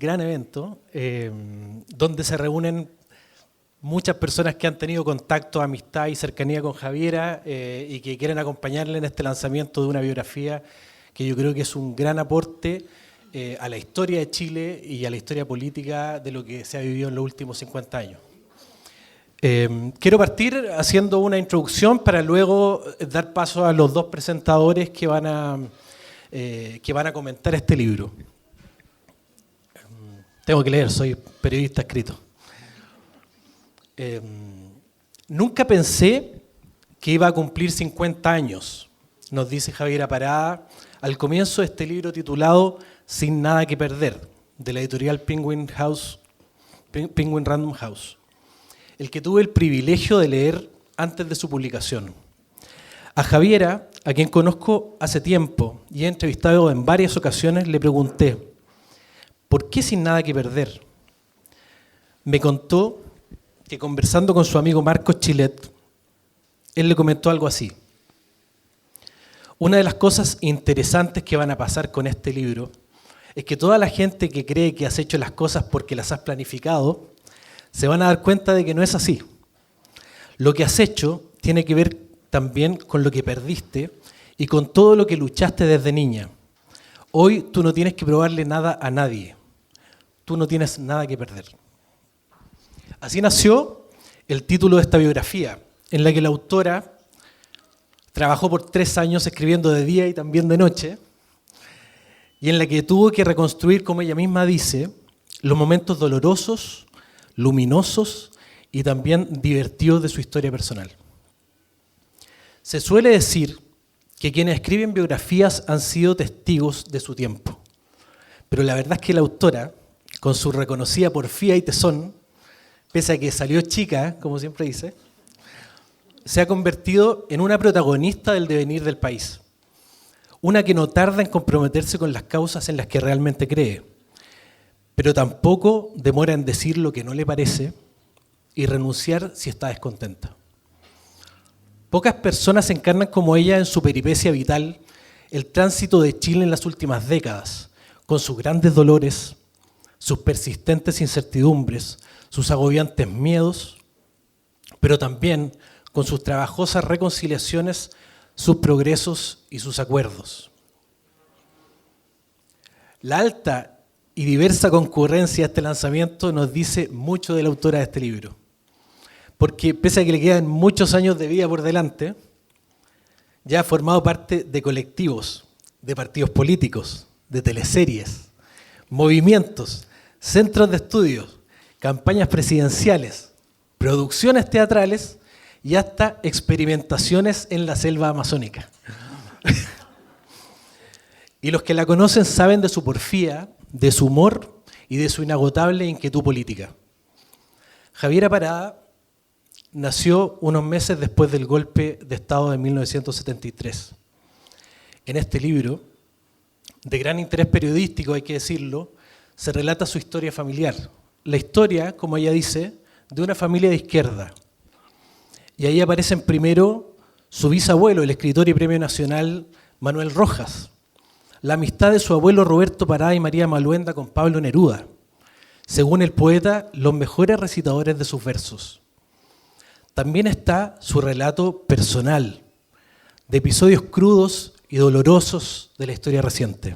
gran evento donde se reúnen muchas personas que han tenido contacto, amistad y cercanía con Javiera y que quieren acompañarle en este lanzamiento de una biografía que yo creo que es un gran aporte a la historia de Chile y a la historia política de lo que se ha vivido en los últimos 50 años. Quiero partir haciendo una introducción para luego dar paso a los dos presentadores que van a comentar este libro. Tengo que leer, soy periodista escrito. Nunca pensé que iba a cumplir 50 años, nos dice Javiera Parada al comienzo de este libro titulado Sin nada que perder, de la editorial Penguin Random House, el que tuve el privilegio de leer antes de su publicación. A Javiera, a quien conozco hace tiempo y he entrevistado en varias ocasiones, le pregunté, ¿por qué sin nada que perder? Me contó que conversando con su amigo Marcos Chilet, él le comentó algo así. Una de las cosas interesantes que van a pasar con este libro es que toda la gente que cree que has hecho las cosas porque las has planificado, se van a dar cuenta de que no es así. Lo que has hecho tiene que ver también con lo que perdiste y con todo lo que luchaste desde niña. Hoy tú no tienes que probarle nada a nadie. Tú no tienes nada que perder. Así nació el título de esta biografía, en la que la autora trabajó por 3 años escribiendo de día y también de noche, y en la que tuvo que reconstruir, como ella misma dice, los momentos dolorosos, luminosos y también divertidos de su historia personal. Se suele decir que quienes escriben biografías han sido testigos de su tiempo, pero la verdad es que la autora, con su reconocida porfía y tesón, pese a que salió chica, como siempre dice, se ha convertido en una protagonista del devenir del país, una que no tarda en comprometerse con las causas en las que realmente cree, pero tampoco demora en decir lo que no le parece y renunciar si está descontenta. Pocas personas encarnan como ella en su peripecia vital el tránsito de Chile en las últimas décadas, con sus grandes dolores, sus persistentes incertidumbres, sus agobiantes miedos, pero también con sus trabajosas reconciliaciones, sus progresos y sus acuerdos. La alta y diversa concurrencia a este lanzamiento nos dice mucho de la autora de este libro, porque pese a que le quedan muchos años de vida por delante, ya ha formado parte de colectivos, de partidos políticos, de teleseries, movimientos, centros de estudios, campañas presidenciales, producciones teatrales y hasta experimentaciones en la selva amazónica. Y los que la conocen saben de su porfía, de su humor y de su inagotable inquietud política. Javiera Parada nació unos meses después del golpe de Estado de 1973. En este libro, de gran interés periodístico, hay que decirlo, se relata su historia familiar. La historia, como ella dice, de una familia de izquierda. Y ahí aparecen primero su bisabuelo, el escritor y premio nacional Manuel Rojas, la amistad de su abuelo Roberto Parada y María Maluenda con Pablo Neruda, según el poeta, los mejores recitadores de sus versos. También está su relato personal, de episodios crudos y dolorosos de la historia reciente.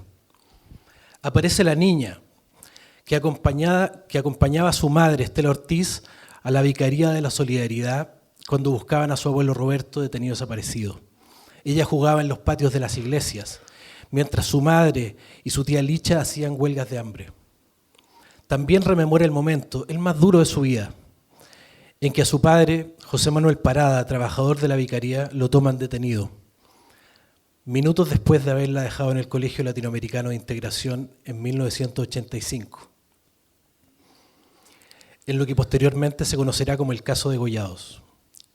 Aparece la niña que acompañaba a su madre, Estela Ortiz, a la Vicaría de la Solidaridad cuando buscaban a su abuelo Roberto detenido desaparecido. Ella jugaba en los patios de las iglesias, mientras su madre y su tía Licha hacían huelgas de hambre. También rememora el momento, el más duro de su vida, en que a su padre, José Manuel Parada, trabajador de la Vicaría, lo toman detenido, minutos después de haberla dejado en el Colegio Latinoamericano de Integración en 1985, en lo que posteriormente se conocerá como el caso de Gollados.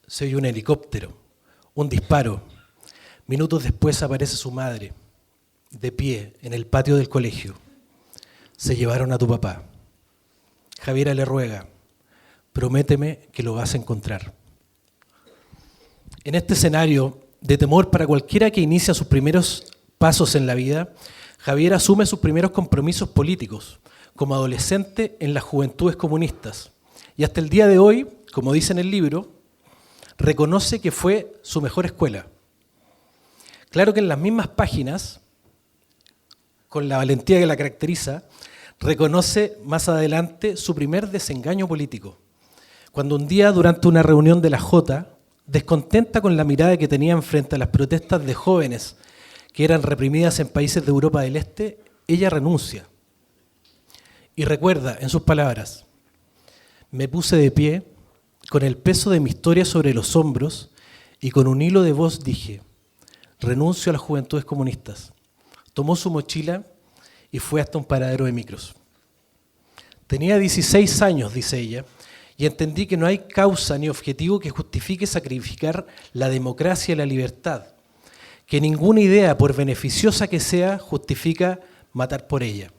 Se oye un helicóptero, un disparo. Minutos después aparece su madre, de pie, en el patio del colegio. Se llevaron a tu papá. Javiera le ruega, prométeme que lo vas a encontrar. En este escenario de temor para cualquiera que inicia sus primeros pasos en la vida, Javiera asume sus primeros compromisos políticos, como adolescente en las Juventudes Comunistas. Y hasta el día de hoy, como dice en el libro, reconoce que fue su mejor escuela. Claro que en las mismas páginas, con la valentía que la caracteriza, reconoce más adelante su primer desengaño político. Cuando un día, durante una reunión de la Jota, descontenta con la mirada que tenían frente a las protestas de jóvenes que eran reprimidas en países de Europa del Este, ella renuncia. Y recuerda, en sus palabras, me puse de pie, con el peso de mi historia sobre los hombros, y con un hilo de voz dije, renuncio a las Juventudes Comunistas. Tomó su mochila y fue hasta un paradero de micros. Tenía 16 años, dice ella, y entendí que no hay causa ni objetivo que justifique sacrificar la democracia y la libertad, que ninguna idea, por beneficiosa que sea, justifica matar por ella.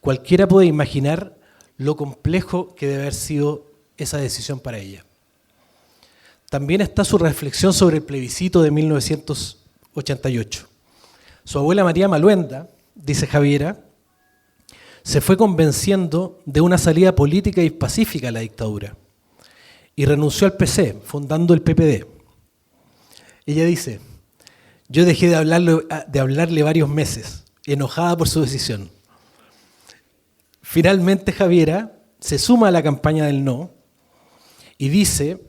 Cualquiera puede imaginar lo complejo que debe haber sido esa decisión para ella. También está su reflexión sobre el plebiscito de 1988. Su abuela María Maluenda, dice Javiera, se fue convenciendo de una salida política y pacífica a la dictadura y renunció al PC, fundando el PPD. Ella dice, yo dejé de hablarle varios meses, enojada por su decisión. Finalmente Javiera se suma a la campaña del no y dice,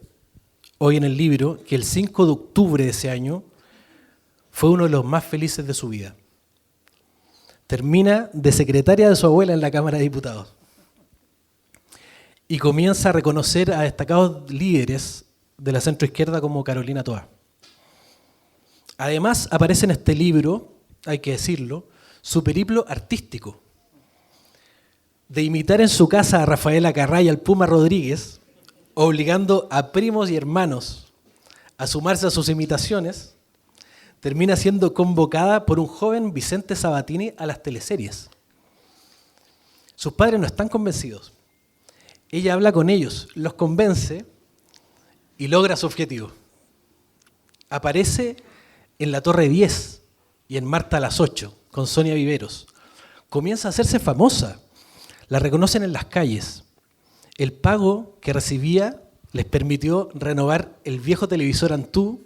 hoy en el libro, que el 5 de octubre de ese año fue uno de los más felices de su vida. Termina de secretaria de su abuela en la Cámara de Diputados y comienza a reconocer a destacados líderes de la centroizquierda como Carolina Toá. Además, aparece en este libro, hay que decirlo, su periplo artístico, de imitar en su casa a Rafaela Carrá y al Puma Rodríguez, obligando a primos y hermanos a sumarse a sus imitaciones, termina siendo convocada por un joven Vicente Sabatini a las teleseries. Sus padres no están convencidos. Ella habla con ellos, los convence y logra su objetivo. Aparece en La Torre 10 y en Marta a las 8 con Sonia Viveros. Comienza a hacerse famosa. La reconocen en las calles. El pago que recibía les permitió renovar el viejo televisor Antú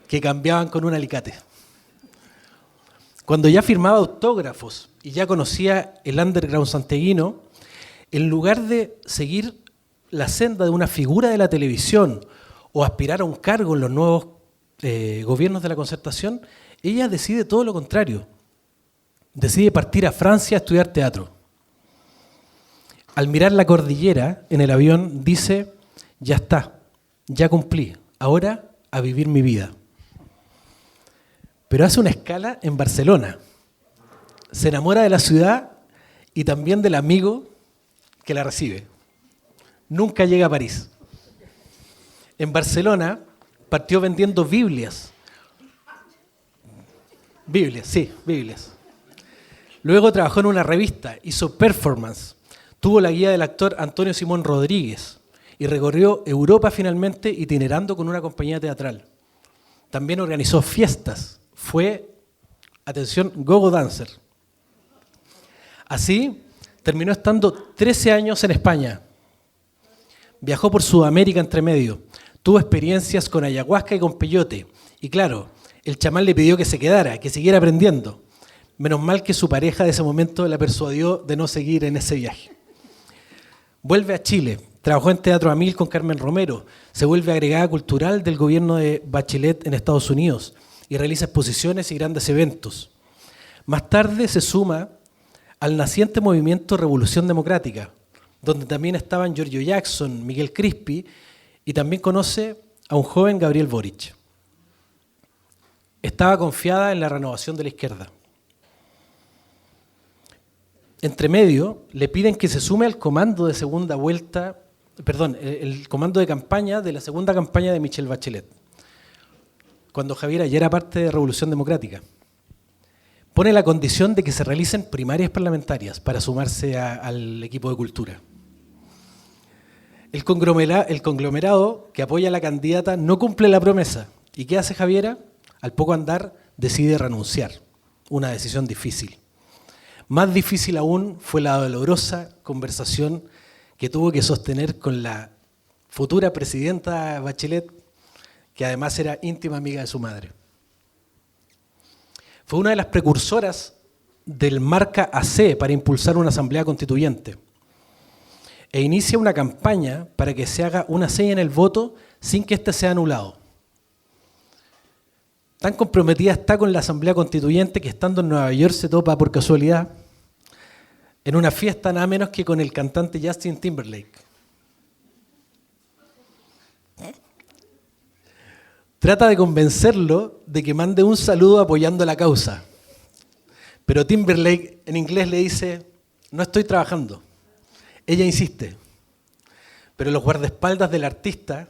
que cambiaban con un alicate. Cuando ya firmaba autógrafos y ya conocía el underground santiaguino, en lugar de seguir la senda de una figura de la televisión o aspirar a un cargo en los nuevos gobiernos de la Concertación, ella decide todo lo contrario. Decide partir a Francia a estudiar teatro. Al mirar la cordillera en el avión dice, ya está, ya cumplí, ahora a vivir mi vida. Pero hace una escala en Barcelona. Se enamora de la ciudad y también del amigo que la recibe. Nunca llega a París. En Barcelona partió vendiendo Biblias. Biblias. Luego trabajó en una revista, hizo performance, tuvo la guía del actor Antonio Simón Rodríguez y recorrió Europa finalmente itinerando con una compañía teatral. También organizó fiestas. Fue, atención, go-go dancer. Así, terminó estando 13 años en España. Viajó por Sudamérica entre medio. Tuvo experiencias con ayahuasca y con peyote. Y claro, el chamán le pidió que se quedara, que siguiera aprendiendo. Menos mal que su pareja de ese momento la persuadió de no seguir en ese viaje. Vuelve a Chile. Trabajó en Teatro a Mil con Carmen Romero. Se vuelve agregada cultural del gobierno de Bachelet en Estados Unidos y realiza exposiciones y grandes eventos. Más tarde se suma al naciente movimiento Revolución Democrática, donde también estaban Giorgio Jackson, Miguel Crispi, y también conoce a un joven Gabriel Boric. Estaba confiada en la renovación de la izquierda. Entre medio, le piden que se sume al comando de segunda vuelta, el comando de campaña de la segunda campaña de Michelle Bachelet, cuando Javiera ya era parte de Revolución Democrática. Pone la condición de que se realicen primarias parlamentarias para sumarse al equipo de cultura. El conglomerado que apoya a la candidata no cumple la promesa. ¿Y qué hace Javiera? Al poco andar decide renunciar, una decisión difícil. Más difícil aún fue la dolorosa conversación que tuvo que sostener con la futura presidenta Bachelet, que además era íntima amiga de su madre. Fue una de las precursoras del Marca AC para impulsar una asamblea constituyente e inicia una campaña para que se haga una seña en el voto sin que éste sea anulado. Tan comprometida está con la asamblea constituyente que estando en Nueva York se topa por casualidad en una fiesta nada menos que con el cantante Justin Timberlake. Trata de convencerlo de que mande un saludo apoyando la causa. Pero Timberlake en inglés le dice, no estoy trabajando. Ella insiste. Pero los guardaespaldas del artista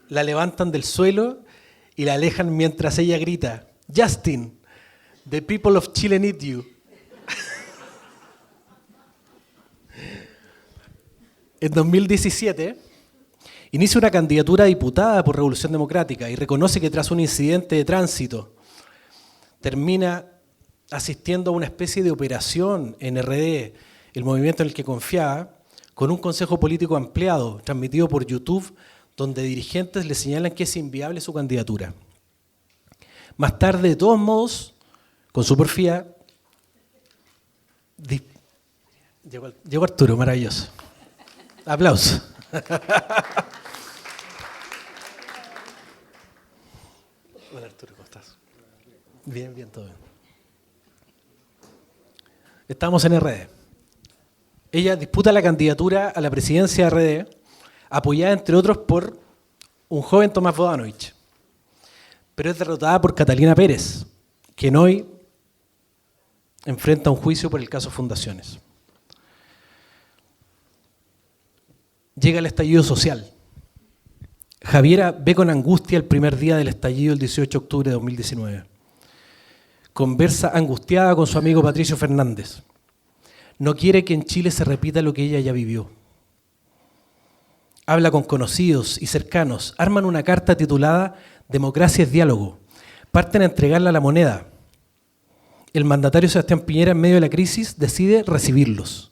la levantan del suelo y la alejan mientras ella grita, Justin, the people of Chile need you. En 2017, inicia una candidatura a diputada por Revolución Democrática y reconoce que tras un incidente de tránsito termina asistiendo a una especie de operación en RD, el movimiento en el que confiaba, con un consejo político ampliado, transmitido por YouTube, donde dirigentes le señalan que es inviable su candidatura. Más tarde, de todos modos, con su porfía, llegó Arturo, maravilloso. Aplausos. Hola Arturo, ¿cómo estás? Bien, todo bien. Estamos en RD. Ella disputa la candidatura a la presidencia de RD, apoyada entre otros por un joven Tomás Bodanovich, pero es derrotada por Catalina Pérez, quien hoy enfrenta un juicio por el caso Fundaciones. Llega el estallido social. Javiera ve con angustia el primer día del estallido, el 18 de octubre de 2019. Conversa angustiada con su amigo Patricio Fernández. No quiere que en Chile se repita lo que ella ya vivió. Habla con conocidos y cercanos, arman una carta titulada Democracia es diálogo. Parten a entregarla a La Moneda. El mandatario Sebastián Piñera, en medio de la crisis, decide recibirlos.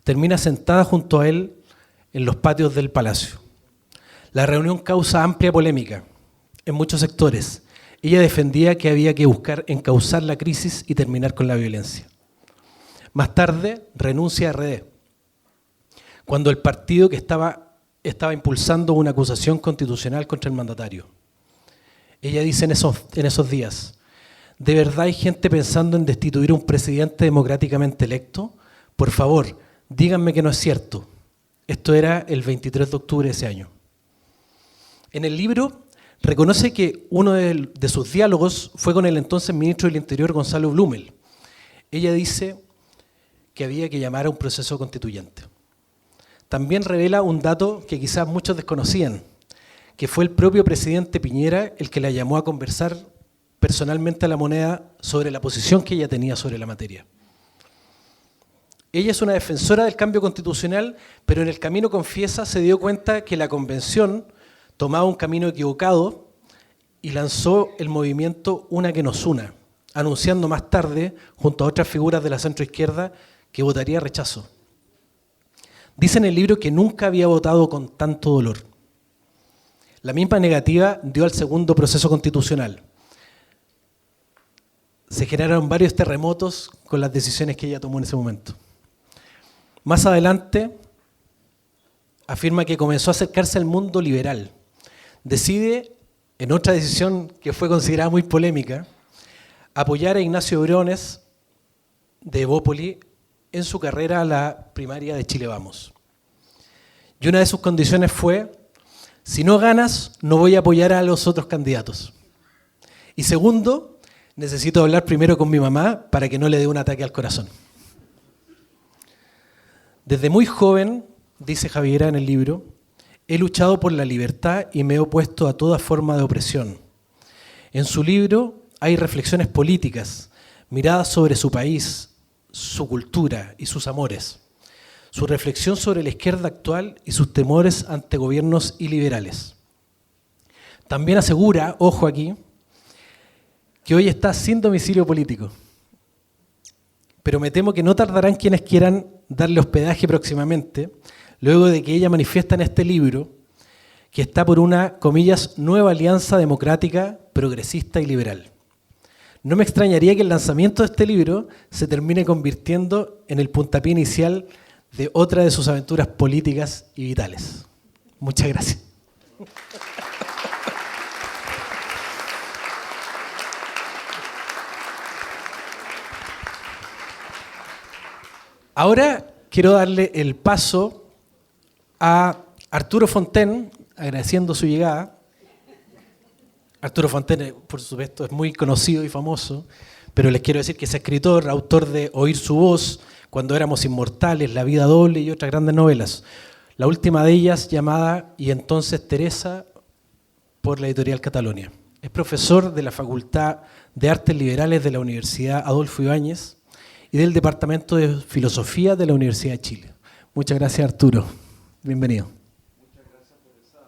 Termina sentada junto a él en los patios del Palacio. La reunión causa amplia polémica en muchos sectores. Ella defendía que había que buscar encauzar la crisis y terminar con la violencia. Más tarde renuncia a RD, cuando el partido que estaba impulsando una acusación constitucional contra el mandatario. Ella dice en esos días, ¿de verdad hay gente pensando en destituir a un presidente democráticamente electo? Por favor, díganme que no es cierto. Esto era el 23 de octubre de ese año. En el libro reconoce que uno de sus diálogos fue con el entonces ministro del Interior, Gonzalo Blumel. Ella dice que había que llamar a un proceso constituyente. También revela un dato que quizás muchos desconocían, que fue el propio presidente Piñera el que la llamó a conversar personalmente a La Moneda sobre la posición que ella tenía sobre la materia. Ella es una defensora del cambio constitucional, pero en el camino, confiesa, se dio cuenta que la convención tomaba un camino equivocado y lanzó el movimiento Una que nos una, anunciando más tarde, junto a otras figuras de la centroizquierda, que votaría rechazo. Dice en el libro que nunca había votado con tanto dolor. La misma negativa dio al segundo proceso constitucional. Se generaron varios terremotos con las decisiones que ella tomó en ese momento. Más adelante, afirma que comenzó a acercarse al mundo liberal. Decide, en otra decisión que fue considerada muy polémica, apoyar a Ignacio Briones de Evópoli en su carrera a la primaria de Chile Vamos. Y una de sus condiciones fue, si no ganas, no voy a apoyar a los otros candidatos. Y segundo, necesito hablar primero con mi mamá para que no le dé un ataque al corazón. Desde muy joven, dice Javiera en el libro, he luchado por la libertad y me he opuesto a toda forma de opresión. En su libro hay reflexiones políticas, miradas sobre su país, su cultura y sus amores, su reflexión sobre la izquierda actual y sus temores ante gobiernos iliberales. También asegura, ojo aquí, que hoy está sin domicilio político, pero me temo que no tardarán quienes quieran darle hospedaje próximamente, luego de que ella manifiesta en este libro que está por una, comillas, nueva alianza democrática, progresista y liberal. No me extrañaría que el lanzamiento de este libro se termine convirtiendo en el puntapié inicial de otra de sus aventuras políticas y vitales. Muchas gracias. Ahora quiero darle el paso a Arturo Fontaine, agradeciendo su llegada. Arturo Fontaine, por supuesto, es muy conocido y famoso, pero les quiero decir que es escritor, autor de Oír su voz, Cuando éramos inmortales, La vida doble y otras grandes novelas. La última de ellas llamada Y entonces Teresa, por la editorial Catalonia. Es profesor de la Facultad de Artes Liberales de la Universidad Adolfo Ibáñez y del Departamento de Filosofía de la Universidad de Chile. Muchas gracias, Arturo. Bienvenido. Muchas gracias por esa...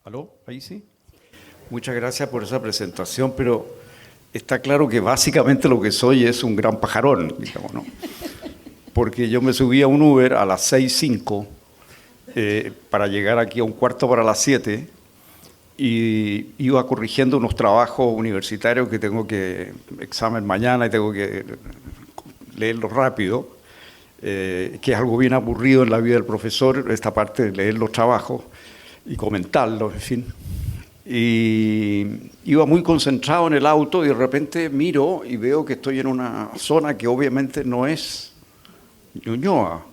¿Aló? ¿Ahí sí? Muchas gracias por esa presentación, pero está claro que básicamente lo que soy es un gran pajarón, digamos, ¿no? Porque yo me subí a un Uber a las 6:05 para llegar aquí a 6:15 y iba corrigiendo unos trabajos universitarios que tengo que examen mañana y tengo que leerlos rápido, que es algo bien aburrido en la vida del profesor, esta parte de leer los trabajos y comentarlos, en fin. Y iba muy concentrado en el auto y de repente miro y veo que estoy en una zona que obviamente no es Ñuñoa.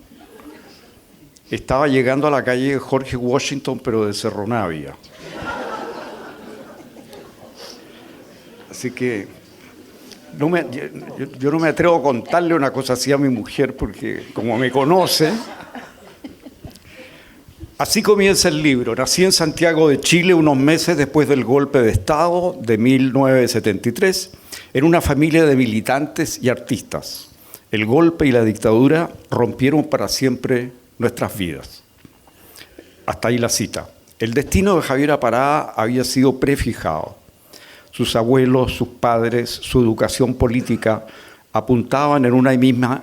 Estaba llegando a la calle Jorge Washington, pero de Cerro Navia. Así que yo no me atrevo a contarle una cosa así a mi mujer porque como me conoce. Así comienza el libro. Nací en Santiago de Chile unos meses después del golpe de Estado de 1973 en una familia de militantes y artistas. El golpe y la dictadura rompieron para siempre nuestras vidas. Hasta ahí la cita. El destino de Javiera Parada había sido prefijado. Sus abuelos, sus padres, su educación política apuntaban en una misma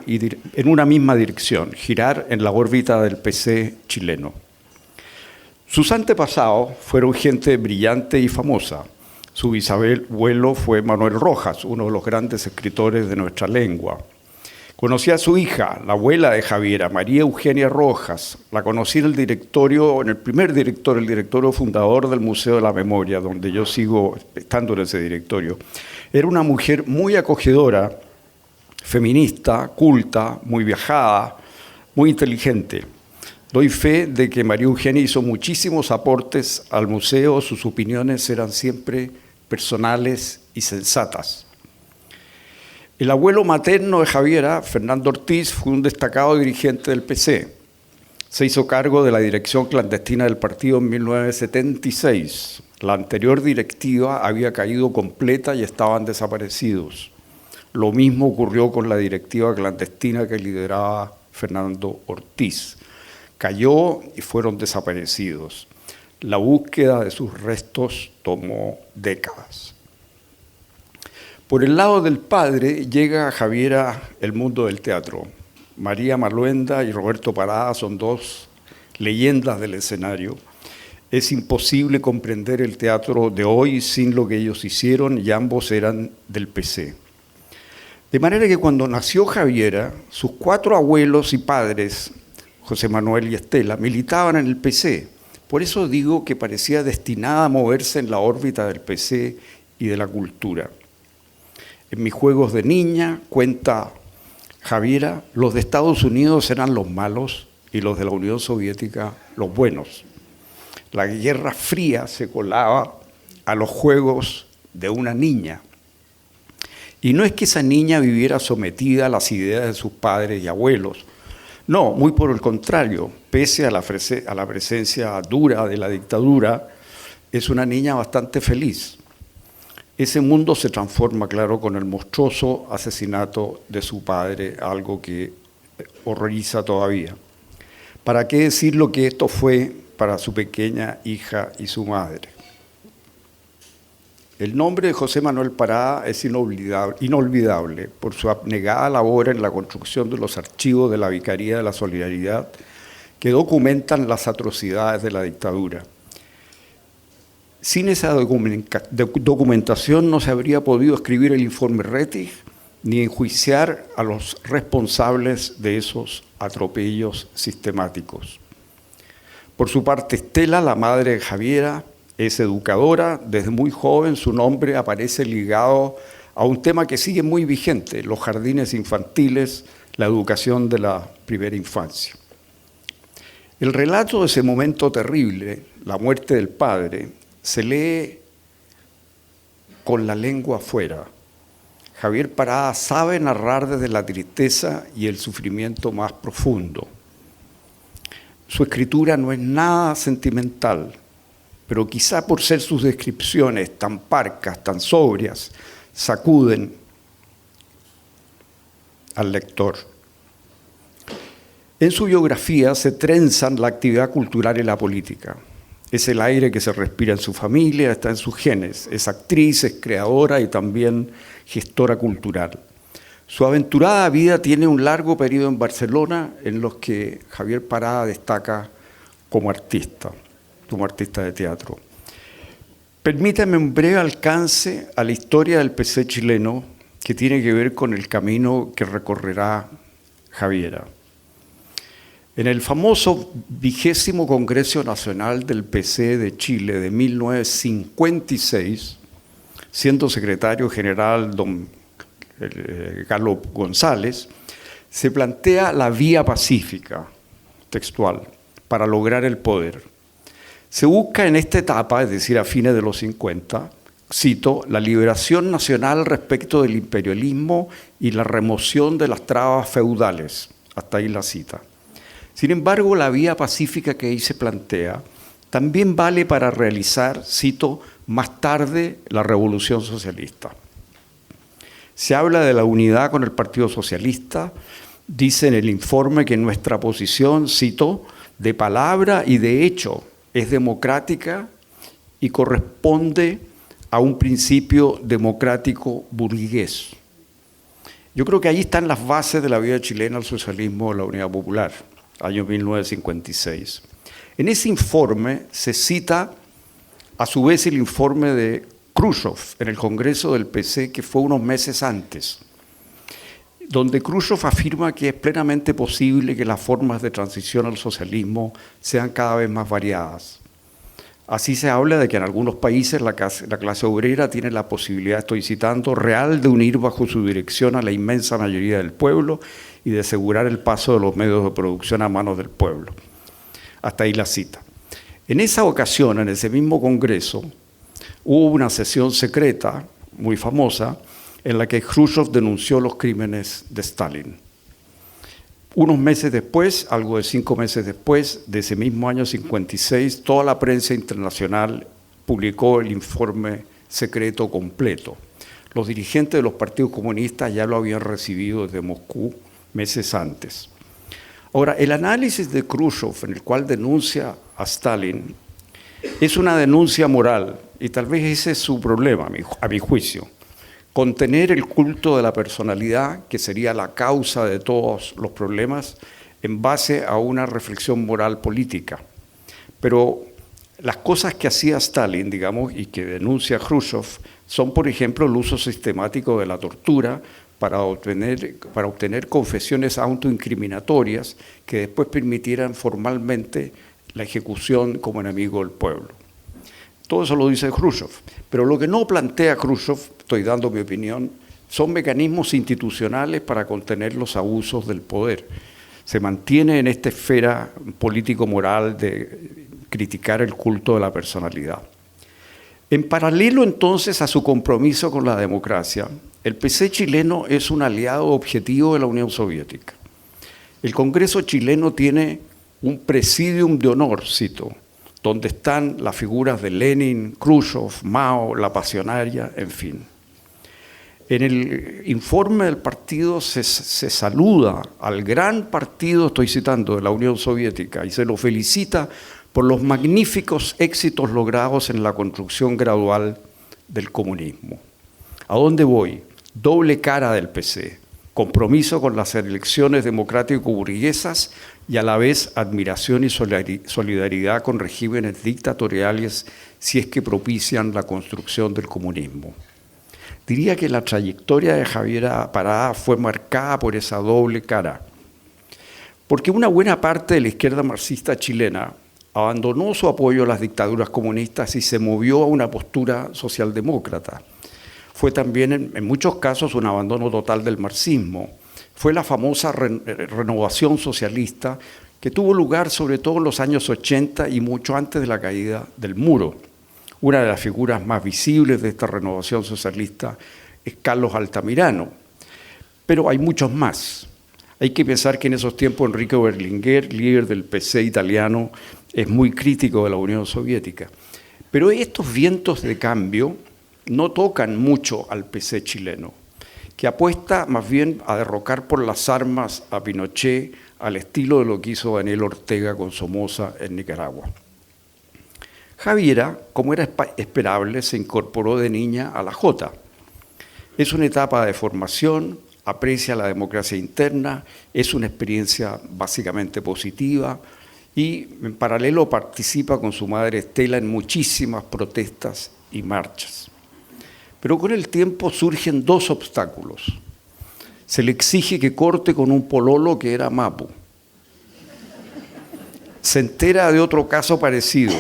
dirección, girar en la órbita del PC chileno. Sus antepasados fueron gente brillante y famosa. Su bisabuelo fue Manuel Rojas, uno de los grandes escritores de nuestra lengua. Conocí a su hija, la abuela de Javiera, María Eugenia Rojas. La conocí en el directorio, en el primer directorio, el directorio fundador del Museo de la Memoria, donde yo sigo estando en ese directorio. Era una mujer muy acogedora, feminista, culta, muy viajada, muy inteligente. Doy fe de que María Eugenia hizo muchísimos aportes al museo, sus opiniones eran siempre personales y sensatas. El abuelo materno de Javiera, Fernando Ortiz, fue un destacado dirigente del PC. Se hizo cargo de la dirección clandestina del partido en 1976. La anterior directiva había caído completa y estaban desaparecidos. Lo mismo ocurrió con la directiva clandestina que lideraba Fernando Ortiz. Cayó y fueron desaparecidos. La búsqueda de sus restos tomó décadas. Por el lado del padre llega a Javiera el mundo del teatro. María Maluenda y Roberto Parada son dos leyendas del escenario. Es imposible comprender el teatro de hoy sin lo que ellos hicieron y ambos eran del PC. De manera que cuando nació Javiera, sus 4 abuelos y padres, José Manuel y Estela, militaban en el PC. Por eso digo que parecía destinada a moverse en la órbita del PC y de la cultura. En mis juegos de niña, cuenta Javiera, los de Estados Unidos eran los malos y los de la Unión Soviética los buenos. La Guerra Fría se colaba a los juegos de una niña. Y no es que esa niña viviera sometida a las ideas de sus padres y abuelos. No, muy por el contrario, pese a la presencia dura de la dictadura, es una niña bastante feliz. Ese mundo se transforma, claro, con el monstruoso asesinato de su padre, algo que horroriza todavía. ¿Para qué decir lo que esto fue para su pequeña hija y su madre? El nombre de José Manuel Parada es inolvidable por su abnegada labor en la construcción de los archivos de la Vicaría de la Solidaridad que documentan las atrocidades de la dictadura. Sin esa documentación no se habría podido escribir el informe Rettig ni enjuiciar a los responsables de esos atropellos sistemáticos. Por su parte, Estela, la madre de Javiera, es educadora. Desde muy joven su nombre aparece ligado a un tema que sigue muy vigente: los jardines infantiles, la educación de la primera infancia. El relato de ese momento terrible, la muerte del padre, se lee con la lengua afuera. Javier Parada sabe narrar desde la tristeza y el sufrimiento más profundo. Su escritura no es nada sentimental, pero quizá por ser sus descripciones tan parcas, tan sobrias, sacuden al lector. En su biografía se trenzan la actividad cultural y la política. Es el aire que se respira en su familia, está en sus genes. Es actriz, es creadora y también gestora cultural. Su aventurada vida tiene un largo periodo en Barcelona en los que Javier Parada destaca como artista de teatro. Permítame un breve alcance a la historia del PC chileno que tiene que ver con el camino que recorrerá Javiera. En el famoso 20º Congreso Nacional del PC de Chile de 1956, siendo secretario general don Galo González, se plantea la vía pacífica, textual, para lograr el poder. Se busca en esta etapa, es decir, a fines de los 50, cito, la liberación nacional respecto del imperialismo y la remoción de las trabas feudales. Hasta ahí la cita. Sin embargo, la vía pacífica que ahí se plantea también vale para realizar, cito, más tarde la revolución socialista. Se habla de la unidad con el Partido Socialista, dice en el informe que nuestra posición, cito, de palabra y de hecho es democrática y corresponde a un principio democrático burgués. Yo creo que ahí están las bases de la vida chilena, el socialismo, la unidad popular, año 1956. En ese informe se cita a su vez el informe de Khrushchev en el Congreso del PC, que fue unos meses antes, donde Khrushchev afirma que es plenamente posible que las formas de transición al socialismo sean cada vez más variadas. Así se habla de que en algunos países la clase obrera tiene la posibilidad, estoy citando, real de unir bajo su dirección a la inmensa mayoría del pueblo y de asegurar el paso de los medios de producción a manos del pueblo. Hasta ahí la cita. En esa ocasión, en ese mismo congreso, hubo una sesión secreta muy famosa en la que Khrushchev denunció los crímenes de Stalin. Unos meses después, algo de 5 meses después, de ese mismo año 56, toda la prensa internacional publicó el informe secreto completo. Los dirigentes de los partidos comunistas ya lo habían recibido desde Moscú meses antes. Ahora, el análisis de Khrushchev, en el cual denuncia a Stalin, es una denuncia moral, y tal vez ese es su problema, a mi juicio. Contener el culto de la personalidad, que sería la causa de todos los problemas, en base a una reflexión moral política. Pero las cosas que hacía Stalin, digamos, y que denuncia Khrushchev, son, por ejemplo, el uso sistemático de la tortura para obtener confesiones autoincriminatorias que después permitieran formalmente la ejecución como enemigo del pueblo. Todo eso lo dice Khrushchev, pero lo que no plantea Khrushchev, estoy dando mi opinión, son mecanismos institucionales para contener los abusos del poder. Se mantiene en esta esfera político-moral de criticar el culto de la personalidad. En paralelo entonces a su compromiso con la democracia, el PC chileno es un aliado objetivo de la Unión Soviética. El Congreso chileno tiene un presidium de honor, cito, donde están las figuras de Lenin, Khrushchev, Mao, la pasionaria, en fin. En el informe del partido se saluda al gran partido, estoy citando, de la Unión Soviética, y se lo felicita por los magníficos éxitos logrados en la construcción gradual del comunismo. ¿A dónde voy? Doble cara del PC, compromiso con las elecciones democrático-burguesas y a la vez admiración y solidaridad con regímenes dictatoriales si es que propician la construcción del comunismo. Diría que la trayectoria de Javier Parada fue marcada por esa doble cara, porque una buena parte de la izquierda marxista chilena abandonó su apoyo a las dictaduras comunistas y se movió a una postura socialdemócrata. Fue también, en muchos casos, un abandono total del marxismo. Fue la famosa renovación socialista que tuvo lugar sobre todo en los años 80 y mucho antes de la caída del muro. Una de las figuras más visibles de esta renovación socialista es Carlos Altamirano, pero hay muchos más. Hay que pensar que en esos tiempos Enrico Berlinguer, líder del PC italiano, es muy crítico de la Unión Soviética. Pero estos vientos de cambio no tocan mucho al PC chileno, que apuesta más bien a derrocar por las armas a Pinochet al estilo de lo que hizo Daniel Ortega con Somoza en Nicaragua. Javiera, como era esperable, se incorporó de niña a la Jota. Es una etapa de formación, aprecia la democracia interna, es una experiencia básicamente positiva y en paralelo participa con su madre Estela en muchísimas protestas y marchas. Pero con el tiempo surgen dos obstáculos. Se le exige que corte con un pololo que era mapu. Se entera de otro caso parecido.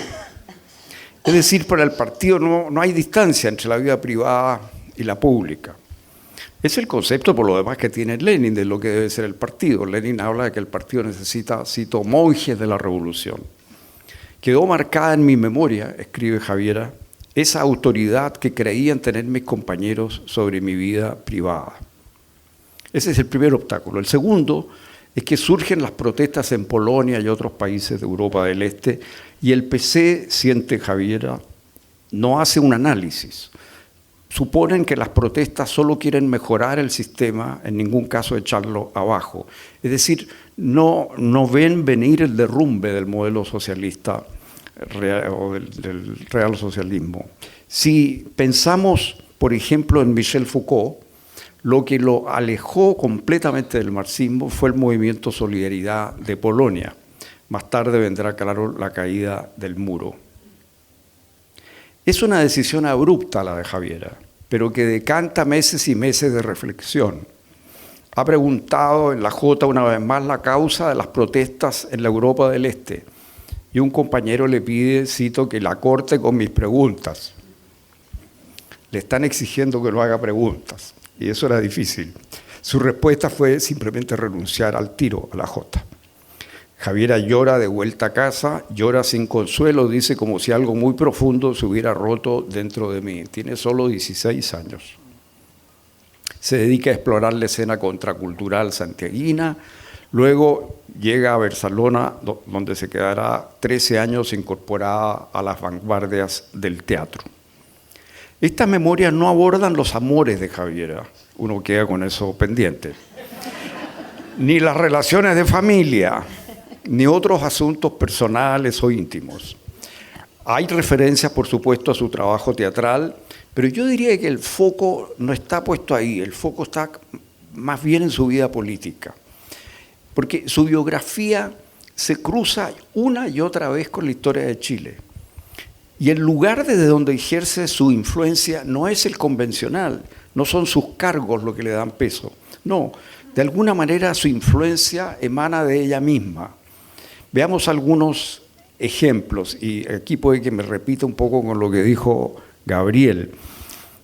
Es decir, para el partido no hay distancia entre la vida privada y la pública. Es el concepto, por lo demás, que tiene Lenin de lo que debe ser el partido. Lenin habla de que el partido necesita, cito, monjes de la revolución. Quedó marcada en mi memoria, escribe Javiera, esa autoridad que creían tener mis compañeros sobre mi vida privada. Ese es el primer obstáculo. El segundo es que surgen las protestas en Polonia y otros países de Europa del Este y el PC, siente Javiera, no hace un análisis. Suponen que las protestas solo quieren mejorar el sistema, en ningún caso echarlo abajo. Es decir, no ven venir el derrumbe del modelo socialista o del real socialismo. Si pensamos, por ejemplo, en Michel Foucault, lo que lo alejó completamente del marxismo fue el movimiento Solidaridad de Polonia. Más tarde vendrá, claro, la caída del muro. Es una decisión abrupta la de Javiera, pero que decanta meses y meses de reflexión. Ha preguntado en la Jota una vez más la causa de las protestas en la Europa del Este y un compañero le pide, cito, que la corte con mis preguntas. Le están exigiendo que no haga preguntas y eso era difícil. Su respuesta fue simplemente renunciar al tiro a la Jota. Javiera llora de vuelta a casa, llora sin consuelo, dice como si algo muy profundo se hubiera roto dentro de mí. Tiene solo 16 años. Se dedica a explorar la escena contracultural santiaguina, luego llega a Barcelona, donde se quedará 13 años incorporada a las vanguardias del teatro. Estas memorias no abordan los amores de Javiera, uno queda con eso pendiente, ni las relaciones de familia, ni otros asuntos personales o íntimos. Hay referencias, por supuesto, a su trabajo teatral, pero yo diría que el foco no está puesto ahí, el foco está más bien en su vida política, porque su biografía se cruza una y otra vez con la historia de Chile. Y el lugar desde donde ejerce su influencia no es el convencional, no son sus cargos lo que le dan peso, no, de alguna manera su influencia emana de ella misma. Veamos algunos ejemplos, y aquí puede que me repita un poco con lo que dijo Gabriel.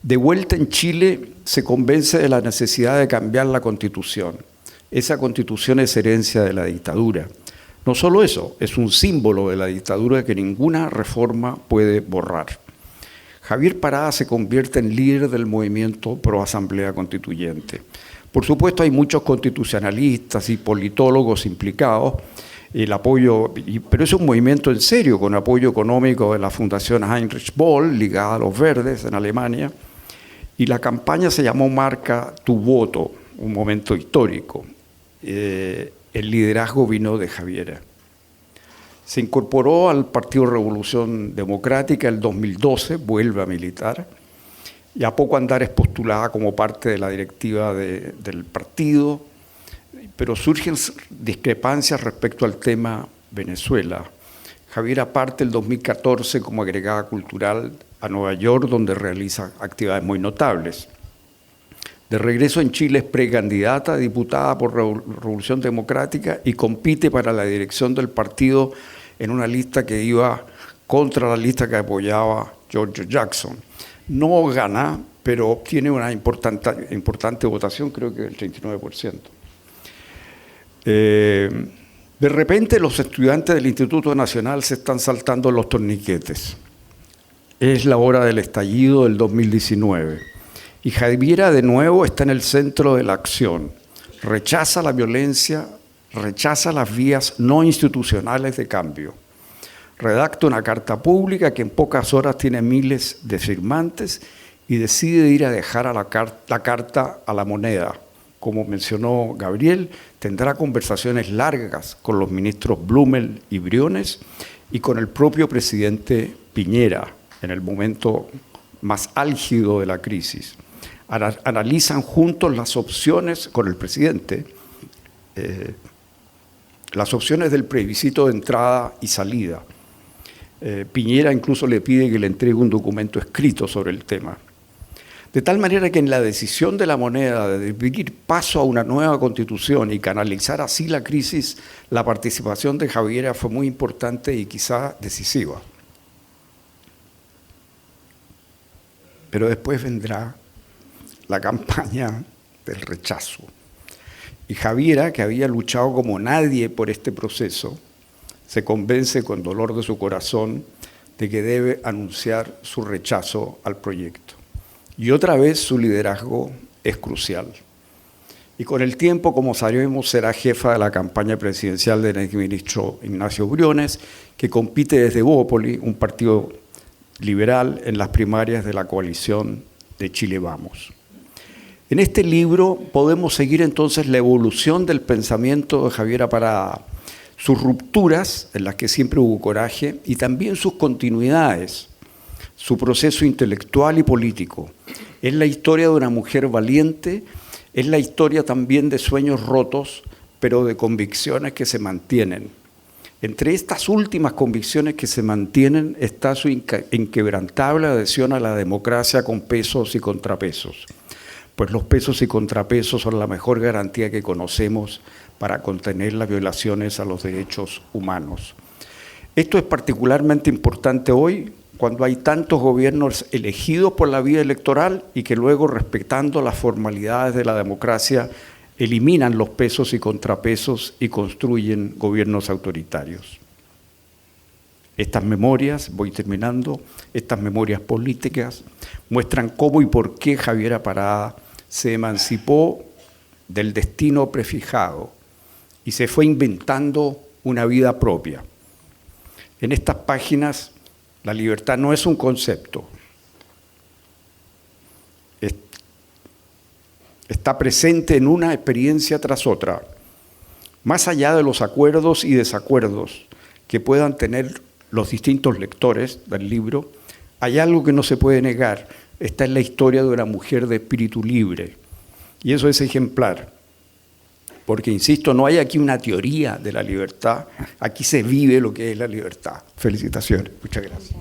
De vuelta en Chile se convence de la necesidad de cambiar la Constitución. Esa Constitución es herencia de la dictadura. No solo eso, es un símbolo de la dictadura que ninguna reforma puede borrar. Javier Parada se convierte en líder del movimiento pro Asamblea Constituyente. Por supuesto hay muchos constitucionalistas y politólogos implicados, el apoyo, pero es un movimiento en serio, con apoyo económico de la Fundación Heinrich Böll, ligada a los Verdes en Alemania, y la campaña se llamó Marca tu voto, un momento histórico. El liderazgo vino de Javiera. Se incorporó al Partido Revolución Democrática en el 2012, vuelve a militar, y a poco andar es postulada como parte de la directiva del partido, pero surgen discrepancias respecto al tema Venezuela. Javiera parte el 2014 como agregada cultural a Nueva York, donde realiza actividades muy notables. De regreso en Chile es precandidata, diputada por Revolución Democrática y compite para la dirección del partido en una lista que iba contra la lista que apoyaba George Jackson. No gana, pero obtiene una importante votación, creo que el 39%. De repente los estudiantes del Instituto Nacional se están saltando los torniquetes. Es la hora del estallido del 2019. Y Javiera de nuevo está en el centro de la acción. Rechaza la violencia, rechaza las vías no institucionales de cambio. Redacta una carta pública que en pocas horas tiene miles de firmantes y decide ir a dejar la carta a la moneda. Como mencionó Gabriel, tendrá conversaciones largas con los ministros Blumel y Briones y con el propio presidente Piñera en el momento más álgido de la crisis. Analizan juntos las opciones con el presidente, las opciones del plebiscito de entrada y salida. Piñera incluso le pide que le entregue un documento escrito sobre el tema. De tal manera que en la decisión de la moneda de definir paso a una nueva constitución y canalizar así la crisis, la participación de Javiera fue muy importante y quizá decisiva. Pero después vendrá la campaña del rechazo. Y Javiera, que había luchado como nadie por este proceso, se convence con dolor de su corazón de que debe anunciar su rechazo al proyecto. Y otra vez su liderazgo es crucial. Y con el tiempo, como sabemos, será jefa de la campaña presidencial del exministro Ignacio Briones, que compite desde Bópoli, un partido liberal, en las primarias de la coalición de Chile Vamos. En este libro podemos seguir entonces la evolución del pensamiento de Javiera Parada, sus rupturas, en las que siempre hubo coraje, y también sus continuidades, su proceso intelectual y político. Es la historia de una mujer valiente, es la historia también de sueños rotos, pero de convicciones que se mantienen. Entre estas últimas convicciones que se mantienen está su inquebrantable adhesión a la democracia con pesos y contrapesos. Pues los pesos y contrapesos son la mejor garantía que conocemos para contener las violaciones a los derechos humanos. Esto es particularmente importante hoy, cuando hay tantos gobiernos elegidos por la vía electoral y que luego, respetando las formalidades de la democracia, eliminan los pesos y contrapesos y construyen gobiernos autoritarios. Estas memorias, voy terminando, estas memorias políticas muestran cómo y por qué Javiera Parada se emancipó del destino prefijado y se fue inventando una vida propia. En estas páginas, la libertad no es un concepto, está presente en una experiencia tras otra, más allá de los acuerdos y desacuerdos que puedan tener los distintos lectores del libro. Hay algo que no se puede negar, esta es la historia de una mujer de espíritu libre, y eso es ejemplar, porque insisto, no hay aquí una teoría de la libertad, aquí se vive lo que es la libertad. Felicitaciones, muchas gracias.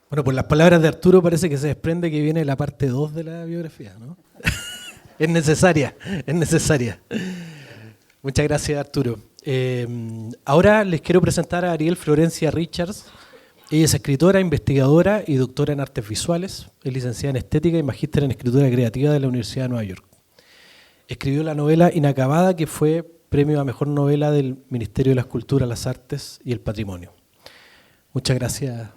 Bueno, por las palabras de Arturo parece que se desprende que viene la parte 2 de la biografía, ¿no? Es necesaria, es necesaria. Muchas gracias, Arturo. Ahora les quiero presentar a Ariel Florencia Richards. Ella es escritora, investigadora y doctora en artes visuales. Es licenciada en estética y magíster en escritura creativa de la Universidad de Nueva York. Escribió la novela Inacabada, que fue premio a mejor novela del Ministerio de las Culturas, las Artes y el Patrimonio. Muchas gracias.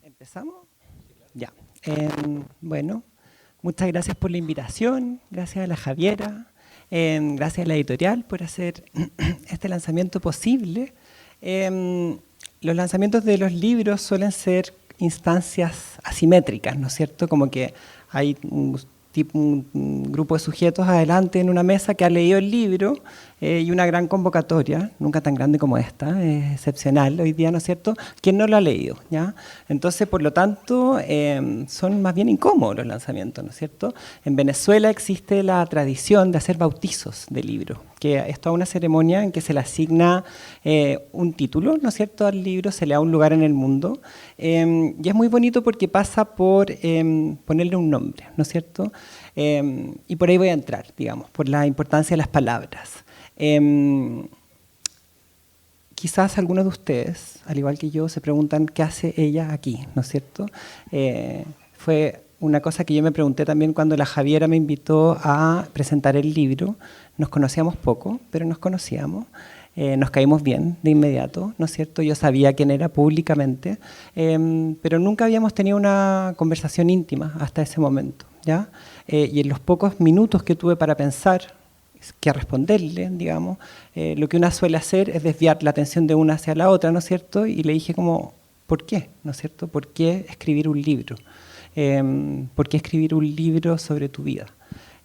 ¿Empezamos? Ya. Bueno, muchas gracias por la invitación, gracias a la Javiera, gracias a la editorial por hacer este lanzamiento posible. Los lanzamientos de los libros suelen ser instancias asimétricas, ¿no es cierto? Como que hay un grupo de sujetos adelante en una mesa que ha leído el libro y una gran convocatoria, nunca tan grande como esta, es excepcional hoy día, ¿no es cierto? ¿Quién no lo ha leído? ¿Ya? Entonces, por lo tanto, son más bien incómodos los lanzamientos, ¿no es cierto? En Venezuela existe la tradición de hacer bautizos de libros, que es toda una ceremonia en que se le asigna un título, ¿no es cierto?, al libro, se le da un lugar en el mundo, y es muy bonito porque pasa por ponerle un nombre, ¿no es cierto? Y por ahí voy a entrar, digamos, por la importancia de las palabras. Quizás algunos de ustedes, al igual que yo, se preguntan qué hace ella aquí, ¿no es cierto? Fue una cosa que yo me pregunté también cuando la Javiera me invitó a presentar el libro. Nos conocíamos poco, pero nos conocíamos. Nos caímos bien de inmediato, ¿no es cierto? Yo sabía quién era públicamente, pero nunca habíamos tenido una conversación íntima hasta ese momento, ¿ya? Y en los pocos minutos que tuve para pensar qué responderle, digamos, lo que una suele hacer es desviar la atención de una hacia la otra, ¿no es cierto? Y le dije como, ¿por qué? ¿No es cierto? ¿Por qué escribir un libro? ¿Por qué escribir un libro sobre tu vida?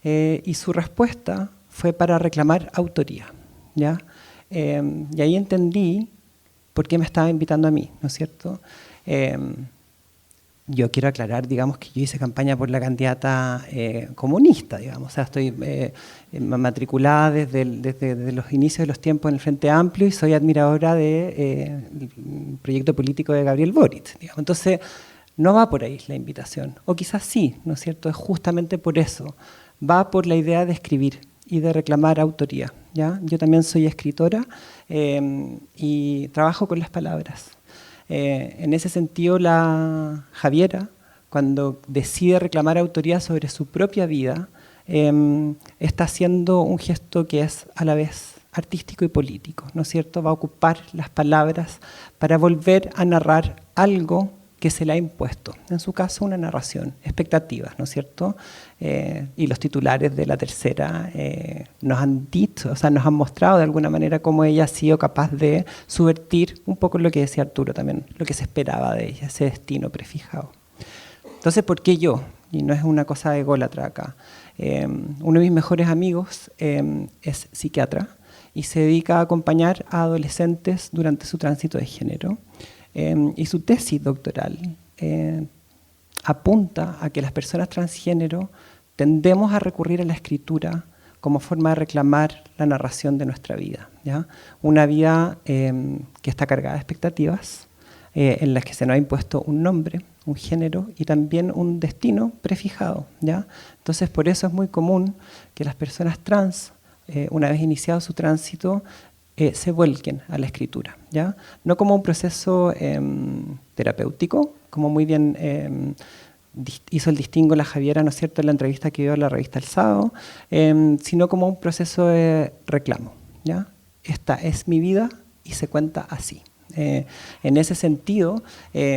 Y su respuesta fue para reclamar autoría, ¿ya? Y ahí entendí por qué me estaba invitando a mí, ¿no es cierto? Yo quiero aclarar, digamos, que yo hice campaña por la candidata comunista, digamos, o sea, estoy matriculada desde los inicios de los tiempos en el Frente Amplio y soy admiradora del proyecto político de Gabriel Boric, digamos. Entonces, no va por ahí la invitación, o quizás sí, ¿no es cierto? Es justamente por eso, va por la idea de escribir y de reclamar autoría, ¿ya? Yo también soy escritora y trabajo con las palabras. En ese sentido, la Javiera, cuando decide reclamar autoría sobre su propia vida, está haciendo un gesto que es a la vez artístico y político, ¿no es cierto? Va a ocupar las palabras para volver a narrar algo que se le ha impuesto, en su caso una narración, expectativas, ¿no es cierto? Y los titulares de La Tercera nos han dicho, o sea, nos han mostrado de alguna manera cómo ella ha sido capaz de subvertir un poco lo que decía Arturo también, lo que se esperaba de ella, ese destino prefijado. Entonces, ¿por qué yo? Y no es una cosa ególatra acá. Uno de mis mejores amigos es psiquiatra y se dedica a acompañar a adolescentes durante su tránsito de género. Y su tesis doctoral apunta a que las personas transgénero tendemos a recurrir a la escritura como forma de reclamar la narración de nuestra vida, ¿ya? Una vida que está cargada de expectativas, en las que se nos ha impuesto un nombre, un género y también un destino prefijado, ¿ya? Entonces, por eso es muy común que las personas trans, una vez iniciado su tránsito, se vuelquen a la escritura, ¿ya? No como un proceso terapéutico, como muy bien hizo el distingo la Javiera, ¿no es cierto?, en la entrevista que dio a la revista El Sábado, sino como un proceso de reclamo, ¿ya? Esta es mi vida y se cuenta así. En ese sentido,